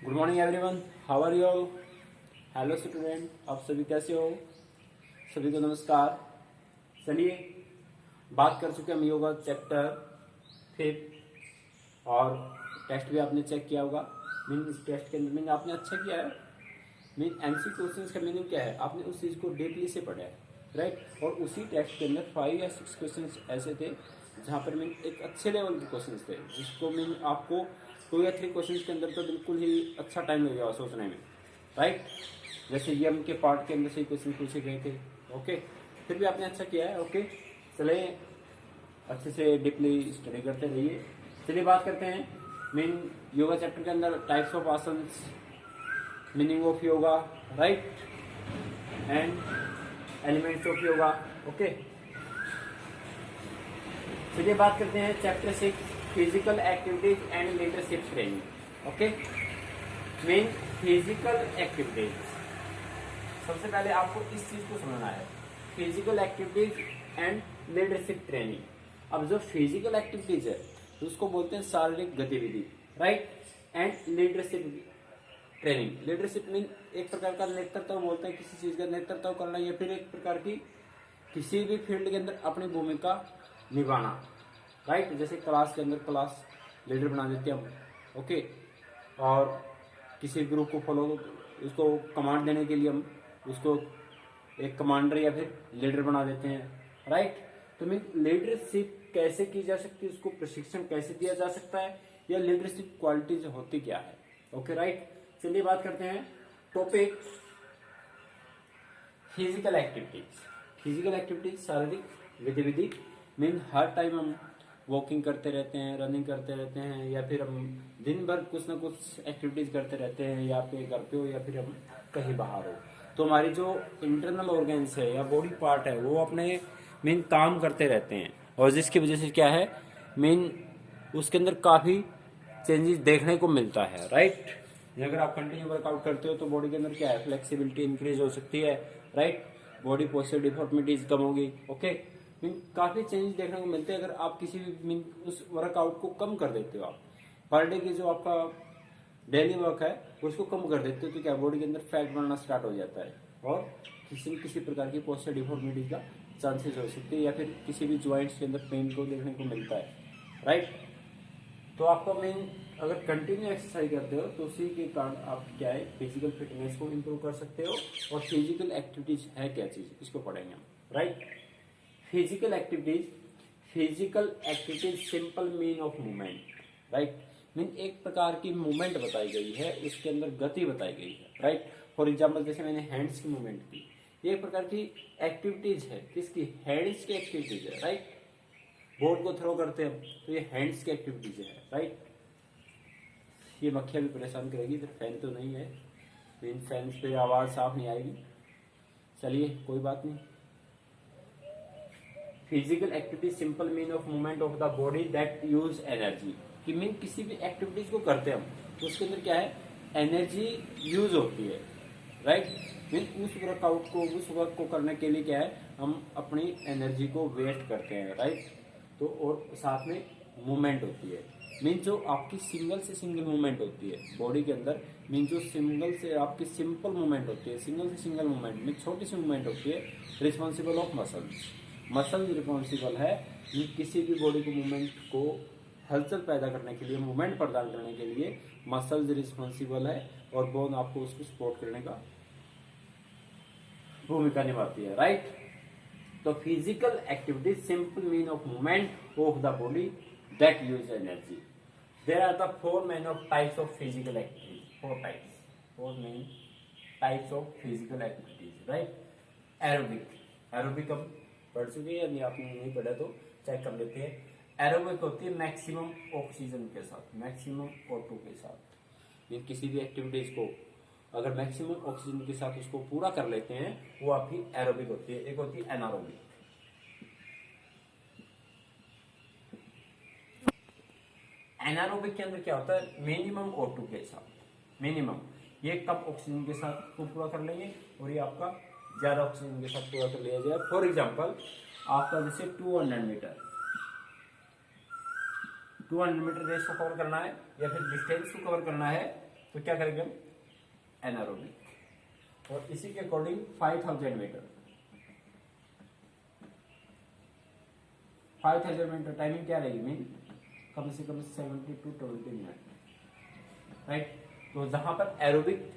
Good morning everyone, how are you all. Hello student, आप सभी कैसे हो? सभी को नमस्कार। चलिए, बात कर चुके हम योगा चैप्टर 5 और टेस्ट भी आपने चेक किया होगा। इस टेस्ट के अंदर मीन आपने अच्छा किया है। एमसी क्वेश्चंस का मीनिंग क्या है, आपने उस चीज़ को डीपली से पढ़ा है, राइट। और उसी टेस्ट के अंदर 5 या 6 क्वेश्चंस ऐसे थे जहाँ पर एक अच्छे लेवल के क्वेश्चंस थे, जिसको आपको 2 या 3 क्वेश्चंस के अंदर तो बिल्कुल ही अच्छा टाइम लगेगा सोचने में, राइट। जैसे यम के पार्ट के अंदर से क्वेश्चन पूछे गए थे, ओके। फिर भी आपने अच्छा किया है, ओके। चले अच्छे से डीपली स्टडी करते रहिए। चलिए बात करते हैं योगा चैप्टर के अंदर types of asanas, meaning of yoga, right, and elements of yoga, okay. चलिए बात करते हैं chapter 6 physical activities and leadership training, okay. Physical activities, सबसे पहले आपको इस चीज को समझना है, physical activities and leadership training. अब जो फिजिकल एक्टिविटीज है उसको बोलते हैं शारीरिक गतिविधि, right, and leadership training. Leadership एक प्रकार का नेतृत्व बोलते हैं, किसी चीज का नेतृत्व करना या फिर एक प्रकार की किसी भी फील्ड के अंदर अपनी भूमिका निभाना, राइट। जैसे क्लास के अंदर क्लास लीडर बना देते हैं हम, ओके। और किसी ग्रुप को फॉलो, उसको कमांड देने के लिए हम उसको एक कमांडर या फिर लीडर बना देते हैं, राइट। तो लीडरशिप कैसे की जा सकती है, उसको प्रशिक्षण कैसे दिया जा सकता है, या लीडरशिप क्वालिटीज होती क्या है, ओके, राइट। चलिए बात करते हैं topic physical activities. Physical activities शारीरिक गतिविधि हर टाइम हम वॉकिंग करते रहते हैं, रनिंग करते रहते हैं, या फिर हम दिन भर कुछ ना कुछ एक्टिविटीज करते रहते हैं, या फिर घर पे हो या फिर हम कहीं बाहर हो। तो हमारी जो इंटरनल ऑर्गन्स है या बॉडी पार्ट है वो अपने काम करते रहते हैं, और जिसकी वजह से क्या है उसके अंदर काफ़ी चेंजेस देखने को मिलता है, राइट। अगर आप कंटिन्यू वर्कआउट करते हो तो बॉडी के अंदर क्या है, फ्लेक्सिबिलिटी इंक्रीज हो सकती है, राइट। बॉडी पोस्चर डिफॉर्मिटीज कम होगी, ओके। काफी चेंज देखने को मिलते हैं अगर आप किसी भी उस वर्कआउट को कम कर देते हो। आप पर डे की जो आपका डेली वर्क है उसको कम कर देते हो तो क्या बॉडी के अंदर फैट बनना स्टार्ट हो जाता है, और किसी प्रकार की पोस्चर डिफॉर्मिटीज का चांसेस हो सकते हैं, या फिर किसी भी ज्वाइंट्स के अंदर पेन को देखने को मिलता है, राइट। तो आपका अगर कंटिन्यू एक्सरसाइज करते हो तो उसी के कारण आप क्या है फिजिकल फिटनेस को इम्प्रूव कर सकते हो। और फिजिकल एक्टिविटीज है क्या चीज, इसको पढ़ेंगे हम, right. Physical activities simple mean of movement, right. एक प्रकार की मूवमेंट बताई गई है, उसके अंदर गति बताई गई है, राइट। फॉर एग्जाम्पल जैसे मैंने हैंड्स की मूवमेंट की, ये एक प्रकार की एक्टिविटीज है, किसकी, हैंड्स की एक्टिविटीज है, राइट। बोर्ड को थ्रो करते हैं तो ये हैंड्स की एक्टिविटीज है, राइट। ये मक्खियाँ भी परेशान करेगी, इधर फैन तो नहीं है, इन फैन पे आवाज साफ नहीं आएगी, चलिए कोई बात नहीं। Physical activity simple mean of movement of the body that use energy, कि किसी भी एक्टिविटीज को करते हैं हम तो उसके अंदर क्या है, एनर्जी यूज होती है, राइट। उस वर्कआउट को, उस वर्क को करने के लिए क्या है, हम अपनी एनर्जी को वेस्ट करते हैं, राइट। तो और साथ में मूवमेंट होती है, जो आपकी सिंगल से सिंगल मूवमेंट होती है बॉडी के अंदर, जो सिंगल से आपकी सिंपल मूवमेंट होती है, सिंगल से सिंगल मूवमेंट में छोटी सी मूवमेंट होती है, रिस्पॉन्सिबल ऑफ मसल्स रिस्पॉन्सिबल है किसी भी बॉडी को मूवमेंट को हलचल पैदा करने के लिए, मूवमेंट प्रदान करने के लिए मसल्स रिस्पॉन्सिबल है, और बोन आपको उसको सपोर्ट करने का भूमिका निभाती है, राइट। तो physical activity simple mean of movement of the body that use energy. There are the four main types of physical activities. Four main types of physical activities, right? Aerobic हम पढ़ चुके हैं, यदि आपने नहीं पढ़ा तो चेक कर लेते हैं। एरोबिक होती है मैक्सिमम ऑक्सीजन के साथ, मैक्सिमम O2 के साथ। ये किसी भी एक्टिविटीज को अगर मैक्सिमम ऑक्सीजन के साथ उसको पूरा कर लेते हैं वो आपकी एरोबिक होती है। एक होती है एनारोबिक। एनारोबिक के अंदर क्या होता है, मिनिमम O2 के साथ, मिनिमम ये कम ऑक्सीजन के साथ को पूरा कर लेंगे, और ये आपका ज्यादा ऑक्सीजन के साथ पूरा कर लिया जाए। फॉर एग्जांपल आपका जैसे 200 मीटर रेस को कवर करना है, या फिर डिस्टेंस को कवर करना है, तो तो क्या करेंगे हम, एनारोबिक। और इसी के अकॉर्डिंग 5000 मीटर, 5000 मीटर टाइमिंग क्या रहेगी, मीन कम से कम 70 to 20 मिनट, राइट। तो जहां पर एरोबिक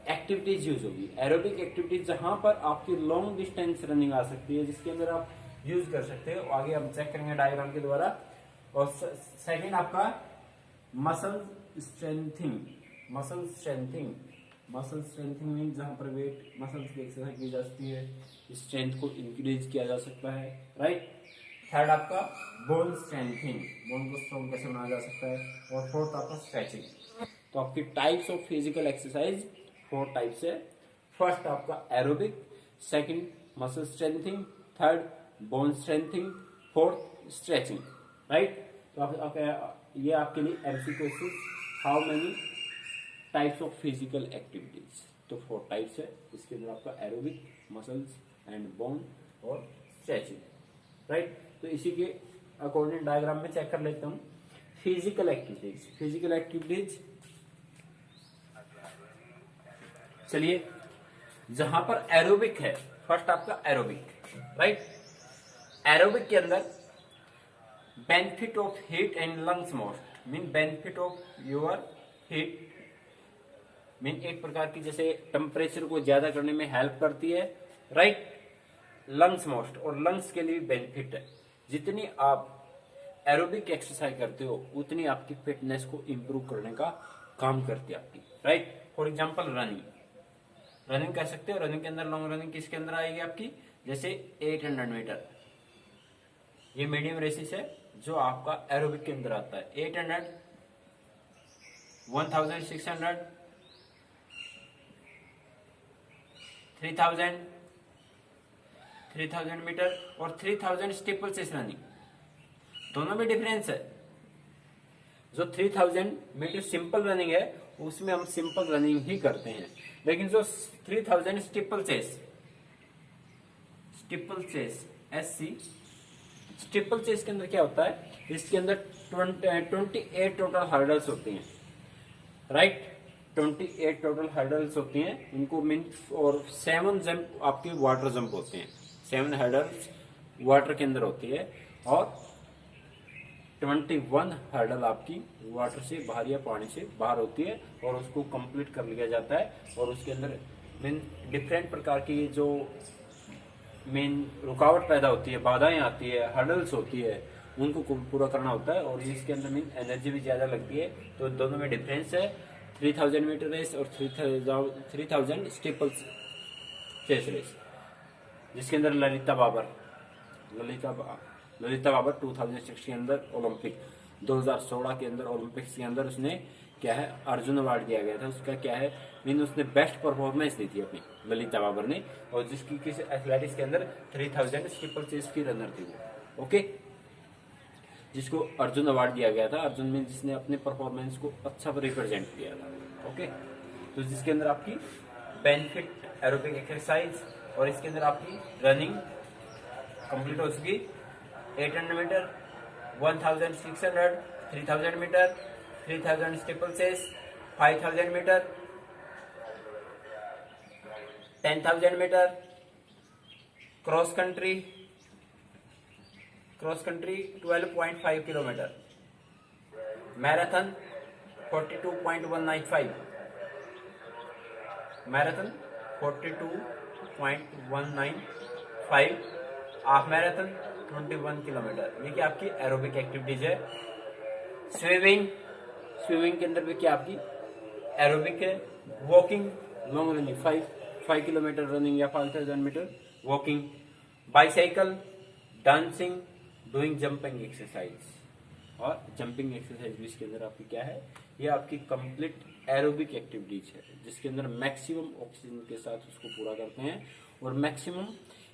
एक्टिविटीज यूज होगी, एरोबिक एक्टिविटीज जहां पर आपकी लॉन्ग डिस्टेंस रनिंग आ सकती है, जिसके अंदर आप यूज कर सकते हो, आगे हम चेक करेंगे डायग्राम के द्वारा। और सेकंड आपका muscle strengthening, muscle strengthening, muscle strengthening mean जहां पर वेट मसल्स की एक्सरसाइज की जाती है, स्ट्रेंथ को इंक्रीज किया जा सकता है, राइट। थर्ड आपका बोन स्ट्रेंथिंग, बोन को स्ट्रॉन्ग कैसे बनाया जा सकता है। और फोर्थ आपका स्ट्रेचिंग। तो आपकी types of physical exercise 4 types है। फर्स्ट आपका aerobic, second muscle strengthening, third bone strengthening, fourth stretching, right. तो ये आपके लिए MC question, how many types of physical activities. तो 4 टाइप्स है, इसके अंदर आपका एरोबिक, मसल्स एंड बोन और स्ट्रेचिंग, राइट। तो इसी के अकॉर्डिंग डायग्राम में चेक कर लेता हूँ फिजिकल एक्टिविटीज। फिजिकल एक्टिविटीज चलिए, जहां पर एरोबिक है, फर्स्ट आपका एरोबिक, राइट। एरोबिक के अंदर benefit of heat and lungs most, mean benefit of your heat, mean एक प्रकार की जैसे टेम्परेचर को ज्यादा करने में हेल्प करती है, राइट। लंग्स मोस्ट, और लंग्स के लिए बेनिफिट है। जितनी आप एरोबिक एक्सरसाइज करते हो उतनी आपकी फिटनेस को इंप्रूव करने का काम करती है आपकी, right. For example running, running कर सकते हो। रनिंग के अंदर लॉन्ग रनिंग किसके अंदर आएगी आपकी, जैसे 800 मीटर, ये मीडियम रेसिस है जो आपका एरोबिक के अंदर आता है। 800, 1600, 3000, 3000 मीटर और 3000 स्टेपल चेस्ट रनिंग, दोनों में डिफरेंस है। जो 3000 मीटर सिंपल रनिंग है उसमें हम सिंपल रनिंग ही करते हैं, लेकिन जो 3000 staple chest, staple chest SC, staple chest के अंदर क्या होता है, इसके अंदर 28 टोटल हर्डल्स होती हैं, राइट। 28 टोटल हर्डल्स होती हैं इनको मीन, और 7 जंप आपकी वाटर जंप होते हैं। 7 हर्डल्स वाटर के अंदर होती है और 21 हर्डल आपकी वाटर से बाहर या पानी से बाहर होती है, और उसको कंप्लीट कर लिया जाता है। और उसके अंदर मीन डिफरेंट प्रकार की जो मेन रुकावट पैदा होती है, बाधाएं आती है, हर्डल्स होती है, उनको पूरा करना होता है। और इसके अंदर मीन एनर्जी भी ज्यादा लगती है। तो दोनों में डिफरेंस है, 3000 मीटर रेस और 3000 स्टेपल चेस्ट रेस, जिसके अंदर ललिता बाबर 2006 के अंदर ओलंपिक 2016 के अंदर ओलंपिक्स के अंदर उसने क्या है अर्जुन अवार्ड दिया गया था। उसका क्या है मीन उसने बेस्ट परफॉर्मेंस दी थी अपनी ललिता बाबर ने, और जिसकी किसी एथलेटिक्स के अंदर 3000 स्टीपल चेस की रनर थी वो, ओके, जिसको अर्जुन अवार्ड दिया गया था। अर्जुन में जिसने अपने परफॉर्मेंस को अच्छा रिप्रेजेंट किया था, ओके। तो जिसके अंदर आपकी बेनिफिट एरोबिक एक्सरसाइज, और इसके अंदर आपकी रनिंग कंप्लीट हो चुकी, 800 metre, 1600, 3000 metre, 3000 steeplechase, 5000 metre, 10,000 metre, cross country 12.5 kilometre, marathon 42.195, marathon 42.195, half marathon 21 kilometre. ये क्या आपकी एरोबिक एक्टिविटीज है। स्विमिंग के अंदर भी क्या आपकी एरोबिक है। Walking, long running 5 kilometre running या 5000 metre walking. Bicycle, dancing, doing jumping exercise, और जंपिंग एक्सरसाइज भी इसके अंदर आपकी क्या है, ये आपकी कंप्लीट एरोबिक एक्टिविटीज है, जिसके अंदर मैक्सिमम ऑक्सीजन के साथ उसको पूरा करते हैं और मैक्सिमम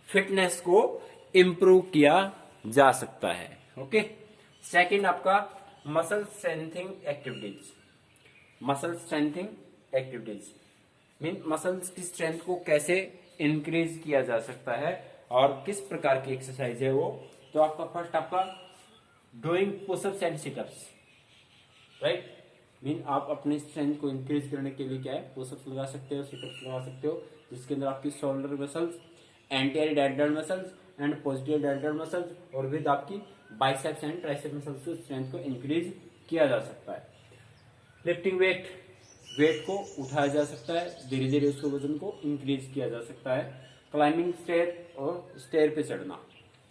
फिटनेस को इंप्रूव किया जा सकता है, ओके। सेकंड आपका muscle strengthening activities. Muscle strengthening activities mean muscles की स्ट्रेंथ को कैसे इंक्रीज किया जा सकता है और किस प्रकार की एक्सरसाइज है वो। तो आपका फर्स्ट आपका doing pushups and sit-ups, right. Mean आप अपने स्ट्रेंथ को इंक्रीज करने के लिए क्या है, पुशअप्स लगा सकते हो, सिटअप्स लगा सकते हो, जिसके अंदर आपकी shoulder muscles, anterior deltoid muscles and posterior deltoid muscles और विद आपकी बाइसेप्स एंड ट्राइसेप्स मसल्स से स्ट्रेंथ को इंक्रीज किया जा सकता है। लिफ्टिंग वेट, वेट को उठाया जा सकता है, धीरे धीरे उसको वजन को इंक्रीज किया जा सकता है। क्लाइंबिंग स्टेयर और स्टेयर पे चढ़ना,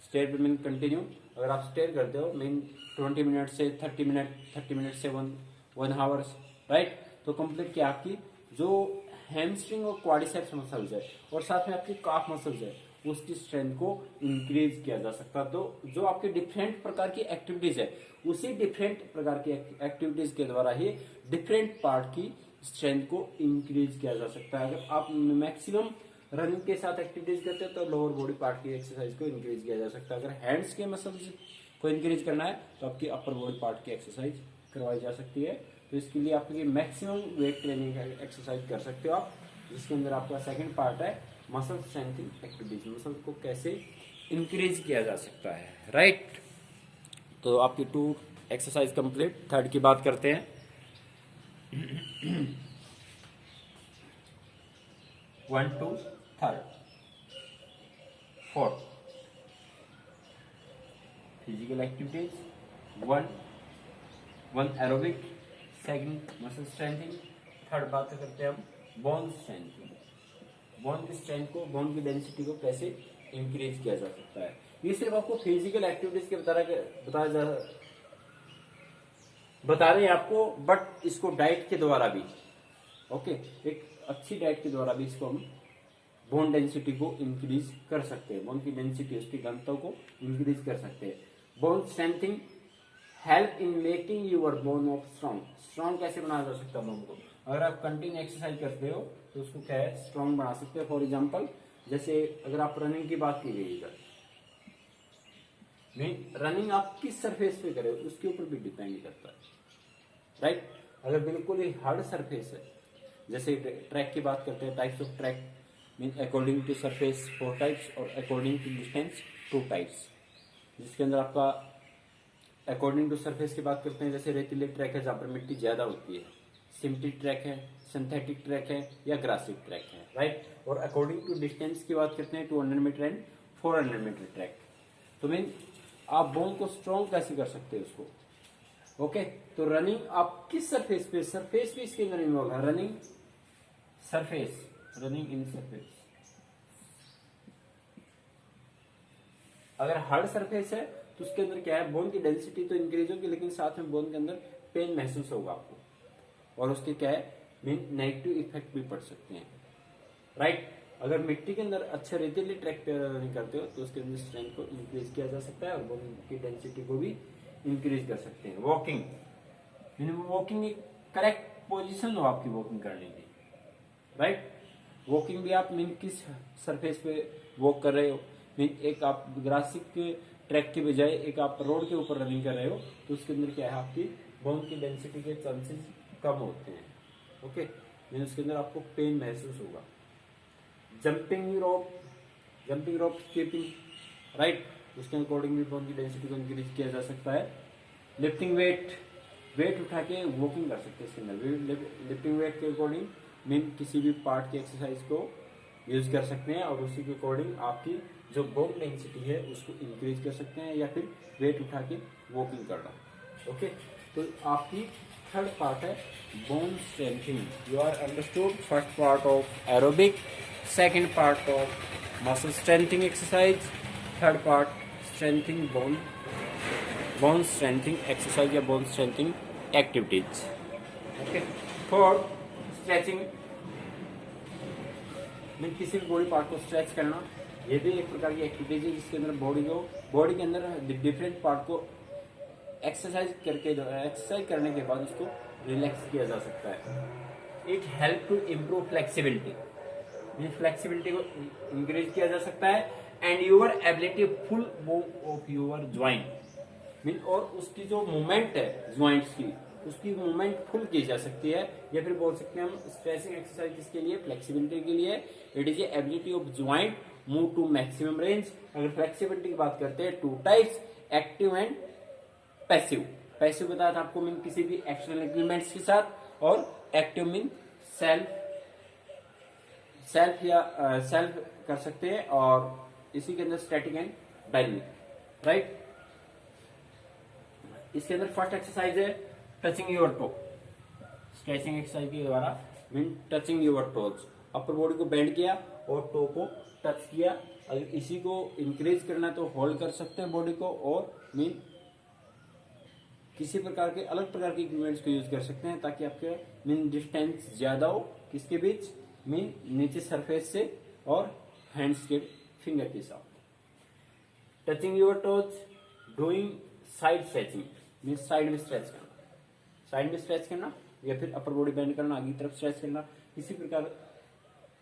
स्टेयर पे मीन कंटिन्यू, अगर आप स्टेयर करते हो मीन 20 मिनट से 30 मिनट, 30 मिनट से 1 आवर्स, राइट, तो कंप्लीट क्या आपकी जो हैमस्ट्रिंग और क्वाड्रिसेप्स मसल्स है और साथ में आपकी काफ मसल्स है उसकी स्ट्रेंथ को इंक्रीज किया जा सकता है। तो जो आपके डिफरेंट प्रकार की एक्टिविटीज है उसी डिफरेंट प्रकार की एक्टिविटीज के द्वारा ही डिफरेंट पार्ट की स्ट्रेंथ को इंक्रीज किया जा सकता है। अगर आप मैक्सिमम रनिंग के साथ एक्टिविटीज करते हैं तो लोअर बॉडी पार्ट की एक्सरसाइज को इंक्रीज किया जा सकता है। अगर हैंड्स के मसल्स को इंक्रीज करना है तो आपकी अपर बॉडी पार्ट की एक्सरसाइज करवाई जा सकती है। तो इसके लिए आपकी मैक्सिमम वेट ट्रेनिंग एक्सरसाइज कर सकते हो आप, जिसके अंदर आपका सेकंड पार्ट है मसल स्ट्रेंथिंग एक्टिविटीज, मसल को कैसे इंक्रीज किया जा सकता है, राइट। तो आपकी 2 एक्सरसाइज कंप्लीट। थर्ड की बात करते हैं। 1 to 3rd 4th physical activities, 1 aerobic, second muscle strengthening, third बात करते हैं हम बोन स्ट्रेंथिंग। बोन की स्ट्रेंथ को, बोन की डेंसिटी को कैसे इंक्रीज किया जा सकता है। ये सिर्फ आपको फिजिकल एक्टिविटीज के बता रहे हैं आपको, बट इसको डाइट के द्वारा भी, ओके, एक अच्छी डाइट के द्वारा भी इसको हम बोन डेंसिटी को इंक्रीज कर सकते हैं, बोन की डेंसिटी, उसकी घनत्व को इंक्रीज कर सकते हैं। Bone strengthening help in making your bone of strong. Strong कैसे बनाया जा सकता है बोन को, अगर आप कंटिन्यू एक्सरसाइज करते हो तो उसको क्या है, स्ट्रॉन्ग बना सकते हो। फॉर एग्जाम्पल, जैसे अगर आप रनिंग की बात की गई है, रनिंग आप किस सरफेस पे करें उसके ऊपर भी डिपेंड करता है, राइट। अगर बिल्कुल ही हार्ड सरफेस है, जैसे ट्रैक की बात करते हैं, types of track mean according to surface 4 types और अकॉर्डिंग टू डिस्टेंस 2 टाइप्स, जिसके अंदर आपका अकॉर्डिंग टू सरफेस की बात करते हैं, जैसे रेतीले ट्रैक है जहाँ पर मिट्टी ज्यादा होती है, सिम्पटिक ट्रैक है, सिंथेटिक ट्रैक है या ग्रासिक ट्रैक है, राइट। और अकॉर्डिंग टू डिस्टेंस की बात करते हैं 200 मीटर एंड 400 मीटर ट्रैक। तो मीन आप बोन को स्ट्रॉन्ग कैसे कर सकते हैं उसको, ओके। तो रनिंग आप किस सरफेस पे, सरफेस भी इसके अंदर इन्वॉल्व है, running surface, running in surface. अगर हार्ड सरफेस है तो उसके अंदर क्या है, बोन की डेंसिटी तो इंक्रीज होगी लेकिन साथ में बोन के अंदर पेन महसूस होगा आपको और उसके क्या है मीन नेगेटिव इफेक्ट भी पड़ सकते हैं, राइट। अगर मिट्टी के अंदर अच्छे रेतीले ट्रैक पे रनिंग करते हो तो उसके अंदर स्ट्रेंथ को इंक्रीज किया जा सकता है और बोन की डेंसिटी को भी इंक्रीज कर सकते हैं। वॉकिंग, वॉकिंग एक करेक्ट पोजीशन हो आपकी वॉकिंग करने की, राइट। वॉकिंग भी आप मीन किस सरफेस पे वॉक कर रहे हो, मीन एक आप ग्रासिक ट्रैक के बजाय एक आप रोड के ऊपर रनिंग कर रहे हो तो उसके अंदर क्या है, आपकी बोन की डेंसिटी के चांसेस कम होते हैं, ओके। मीन उसके अंदर आपको पेन महसूस होगा। जंपिंग रोप स्कीपिंग, राइट, उसके अकॉर्डिंग भी बोन की डेंसिटी को इंक्रीज किया जा सकता है। लिफ्टिंग वेट उठा के वॉकिंग कर सकते हैं इसके अंदर, लिफ्टिंग वेट के अकॉर्डिंग मीन किसी भी पार्ट की एक्सरसाइज को यूज कर सकते हैं और उसी के अकॉर्डिंग आपकी जो बोन डेंसिटी है उसको इंक्रीज कर सकते हैं या फिर वेट उठा के वॉकिंग करना, ओके। तो आपकी थर्ड पार्ट है bone strengthening. You are understood first part of aerobic, second part of muscle strengthening exercise, third part strengthening bone strengthening exercise या bone strengthening activities, okay. Fourth stretching, mean किसी भी body part को stretch करना, ये भी एक प्रकार की एक्टिविटीज है जिसके अंदर बॉडी के अंदर डिफरेंट पार्ट को एक्सरसाइज करने के बाद उसको रिलैक्स किया जा सकता है। It help to improve flexibility, flexibility को इंक्रीज किया जा सकता है and your ability full move of your joint, mean और उसकी जो मूवमेंट है ज्वाइंट्स की उसकी मूवमेंट फुल की जा सकती है, या फिर बोल सकते हैं हम स्ट्रेचिंग एक्सरसाइज किसके लिए, फ्लेक्सिबिलिटी के लिए। It is ability of joint move to maximum range. अगर फ्लेक्सिबिलिटी की बात करते हैं 2 types, active and passive. Passive बताया था आपको मीन किसी भी एक्सटर्नल इक्विपमेंट्स के साथ, और एक्टिव मीन सेल्फ या सेल्फ कर सकते हैं, और इसी के अंदर स्टैटिक एंड डायनेमिक, राइट। इसके अंदर फर्स्ट एक्सरसाइज है touching your toe. Stretching exercise के द्वारा mean touching your toes, upper body को बेंड किया और टो को टच किया। अगर इसी को इंक्रीज करना है तो होल्ड कर सकते हैं बॉडी को, और मीन किसी प्रकार के अलग प्रकार के इक्विपमेंट्स को यूज कर सकते हैं ताकि आपके मीन डिस्टेंस ज्यादा हो किसके बीच, मीन नीचे सरफेस से और हैंड्स के फिंगर के साथ। Touching your toes, doing side stretching mean side में स्ट्रेच करना, साइड में स्ट्रेच करना या फिर अपर बॉडी बेंड करना, आगे की तरफ स्ट्रेच करना। इसी प्रकार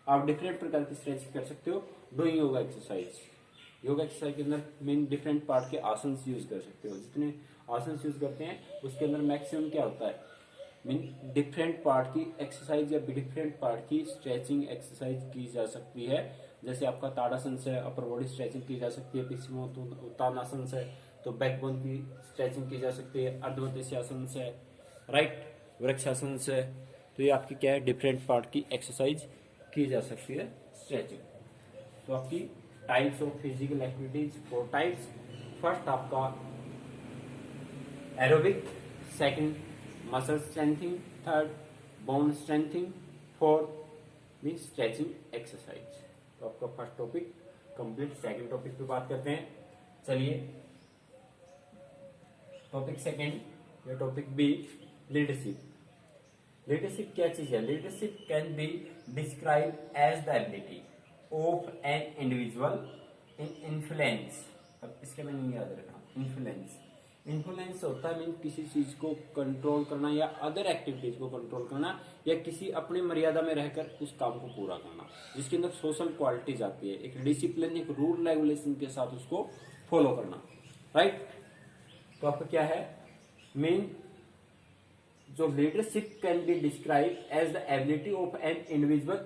आप डिफरेंट प्रकार की स्ट्रेच कर सकते हो। Doing yoga exercise, yoga exercise के अंदर मीन डिफरेंट पार्ट के आसन यूज कर सकते हो। जितने आसन यूज करते हैं उसके अंदर मैक्सिमम क्या होता है, मीन डिफरेंट पार्ट की एक्सरसाइज या डिफरेंट पार्ट की स्ट्रेचिंग एक्सरसाइज की जा सकती है। जैसे आपका ताड़ासन से अपर बॉडी स्ट्रेचिंग की जा सकती है, उत्तानासन से तो बैकबोन की स्ट्रेचिंग की जा सकती है, अर्धवत्यासन से, राइट, वृक्षासन से। तो ये आपकी क्या है, डिफरेंट पार्ट की एक्सरसाइज की जा सकती है स्ट्रेचिंग। तो आपकी types of physical activities 4 types. First आपका aerobic, second muscle strengthening, third bone strengthening, fourth mean stretching exercise. तो आपका first topic complete. Second topic पे बात करते हैं। चलिए टॉपिक सेकंड या टॉपिक बी, लीडरशिप। लीडरशिप क्या चीज है? Leadership can be describe as the ability of an individual in influence. अब इसका मीनिंग याद रखना, इन्फ्लुएंस। इन्फ्लुएंस होता है मीन किसी चीज को कंट्रोल करना या अदर एक्टिविटीज को कंट्रोल करना, या किसी अपनी मर्यादा में रहकर उस काम को पूरा करना, जिसके अंदर सोशल क्वालिटीज आती है। एक डिसिप्लिन, एक रूल रेगुलेशन के साथ उसको फॉलो करना, राइट। तो आपका क्या है मीन, जो leadership can be describe as the ability of an individual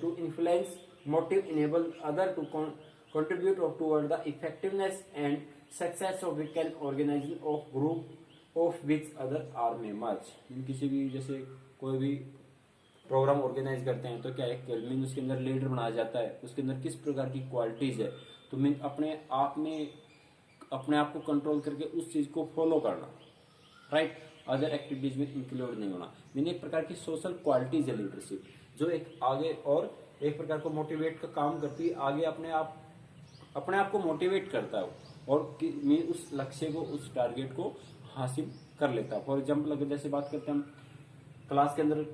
to influence, motive, enable other to contribute toward the effectiveness and success of weekend organization of group of which other are members। किसी भी जैसे कोई भी programme organise करते हैं तो क्या है मीन उसके अंदर लीडर बनाया जाता है, उसके अंदर किस प्रकार की क्वालिटीज है, तो मीन अपने आप को कंट्रोल करके उस चीज को फॉलो करना, राइट, अदर एक्टिविटीज में इंक्लूड नहीं होना। मीन एक प्रकार की सोशल क्वालिटीज है लीडरशिप, जो एक आगे और एक प्रकार को मोटिवेट का काम करती है, आगे अपने आप को मोटिवेट करता है और उस लक्ष्य को, उस टारगेट को हासिल कर लेता है। फॉर एग्जाम्पल अगर जैसे बात करते हैं हम, क्लास के अंदर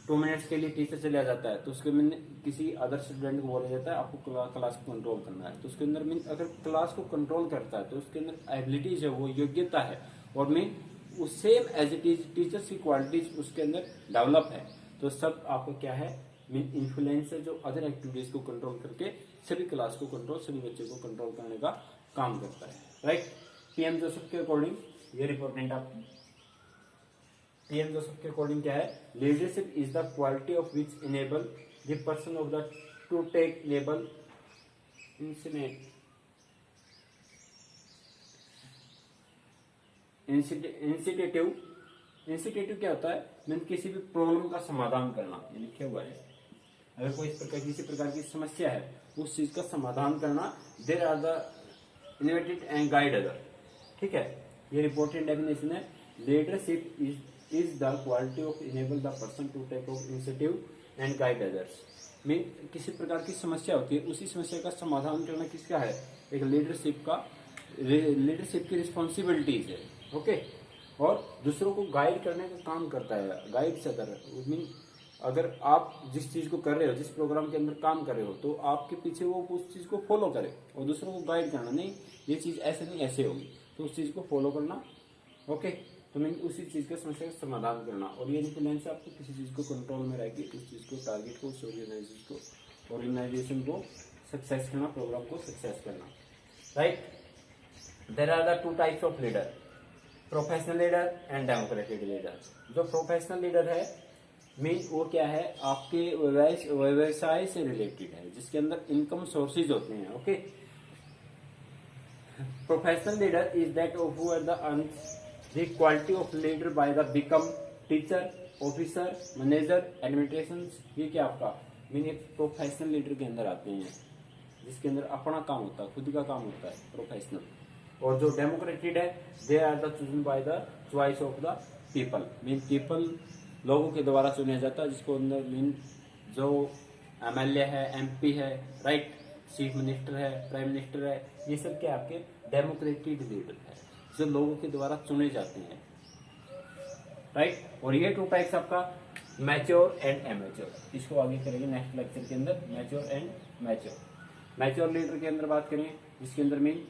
2 मिनट्स के लिए टीचर चला जाता है तो उसके मीन किसी अदर स्टूडेंट को बोला जाता है आपको क्लास को कंट्रोल करना है, तो उसके अंदर मीन अगर क्लास को कंट्रोल करता है तो उसके अंदर एबिलिटीज है, वो योग्यता है, और मीन उस same as it is teachers की क्वालिटीज उसके अंदर डेवलप है। तो सब आपको क्या है मीन इन्फ्लुएंस है, जो अदर एक्टिविटीज को कंट्रोल करके सभी क्लास को कंट्रोल, सभी बच्चे को कंट्रोल करने का काम करता है, राइट। पीएम जोसेफ के अकॉर्डिंग ये रिपोर्टेंट आपकी, पीएम जोसेफ के अकॉर्डिंग क्या है, leadership is the quality of which enable the person of the to take enable initiative क्या होता है मीन किसी भी प्रॉब्लम का समाधान करना, ये लिखे हुआ है। अगर कोई किसी प्रकार की समस्या है उस चीज का समाधान करना, there are the innovated and guide other, ठीक है। ये रिपोर्टेड डेफिनेशन है, leadership is the quality of enable the person to take of initiative and guide others. Mean किसी प्रकार की समस्या होती है, उसी समस्या का समाधान करना किसका है, एक लीडरशिप की रिस्पॉन्सिबिलिटीज है, ओके। और दूसरों को गाइड करने का काम करता है, गाइड से मीन अगर आप जिस चीज को कर रहे हो, जिस प्रोग्राम के अंदर काम कर रहे हो, तो आपके पीछे वो उस चीज को फॉलो करे और दूसरों को गाइड करना, नहीं ये चीज ऐसे नहीं ऐसे होगी, तो उस चीज को फॉलो करना, ओके। तो मीन उसी चीज का समस्या का समाधान करना, और ये इन्फ्लुएंस आपको किसी चीज को कंट्रोल में रह के उस चीज को, टारगेट को, ऑर्गेनाइजेशन को सक्सेस करना, प्रोग्राम को सक्सेस करना, right. There are the 2 types of leader, professional leader and democratic leader. जो प्रोफेशनल लीडर है मीन वो क्या है, आपके व्यवसाय से रिलेटेड है, जिसके अंदर इनकम सोर्सेज होते हैं, okay. Professional leader is that of who earns the quality of leader by the become teacher, officer, manager, administration. ये क्या आपका मीन एक प्रोफेशनल लीडर के अंदर आते हैं, जिसके अंदर अपना काम होता है, खुद का काम होता है, प्रोफेशनल। और जो डेमोक्रेटेड है, they are the chosen by the choice of the people, mean people लोगों के द्वारा चुना जाता है, जिसको अंदर मीन जो एमएलए है, एमपी है, राइट, चीफ मिनिस्टर है, प्राइम मिनिस्टर है, ये सब क्या आपके डेमोक्रेटेड लीडर है, जो लोगों के द्वारा चुने जाते हैं, राइट। और ये 2 टाइप्स आपका मैच्योर एंड एमेच्योर, इसको आगे करेंगे नेक्स्ट लेक्चर के अंदर, mature and mature. Mature leader के अंदर बात करें, जिसके अंदर मीन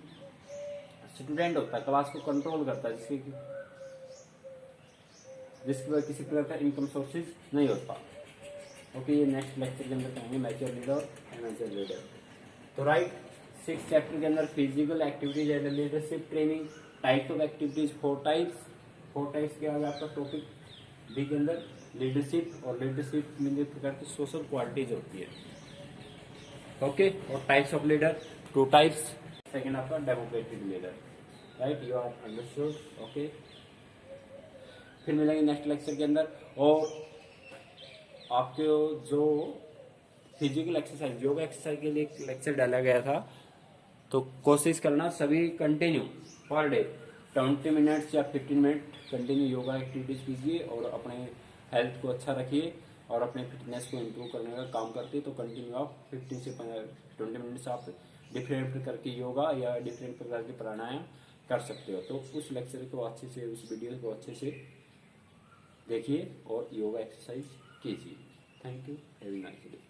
स्टूडेंट होता है, क्लास को कंट्रोल करता है, जिसके किसी प्रकार का इनकम सोर्सेज नहीं होता। ओके, ये नेक्स्ट लेक्चर के अंदर कहेंगे मैच्योर लीडर और एमेच्योर लीडर। तो राइट, 6th चैप्टर के अंदर physical activities and leadership training, types of activities, 4 types के आगे आपका टॉपिक बी के अंदर लीडरशिप, और लीडरशिप में जो प्रकार की सोशल क्वालिटीज होती है। ओके, और types of leader 2 types. Second आपका democratic leader, right, you are understood. Okay, फिर मिलेंगे नेक्स्ट लेक्चर के अंदर। और आपके जो फिजिकल एक्सरसाइज, योगा एक्सरसाइज के लिए एक लेक्चर डाला गया था, तो कोशिश करना सभी कंटिन्यू पर डे 20 मिनट्स या 15 मिनट कंटिन्यू योगा एक्टिविटीज कीजिए, और अपने हेल्थ को अच्छा रखिए, और अपने फिटनेस को इम्प्रूव करने का काम करते, तो कंटिन्यू आप 15 से 20 मिनट्स आप डिफरेंट प्रकार की योगा या डिफरेंट प्रकार के प्राणायाम कर सकते हो। तो उस लेक्चर को अच्छे से, उस वीडियो को अच्छे से देखिए और योगा एक्सरसाइज कीजिए। Thank you, have a nice day.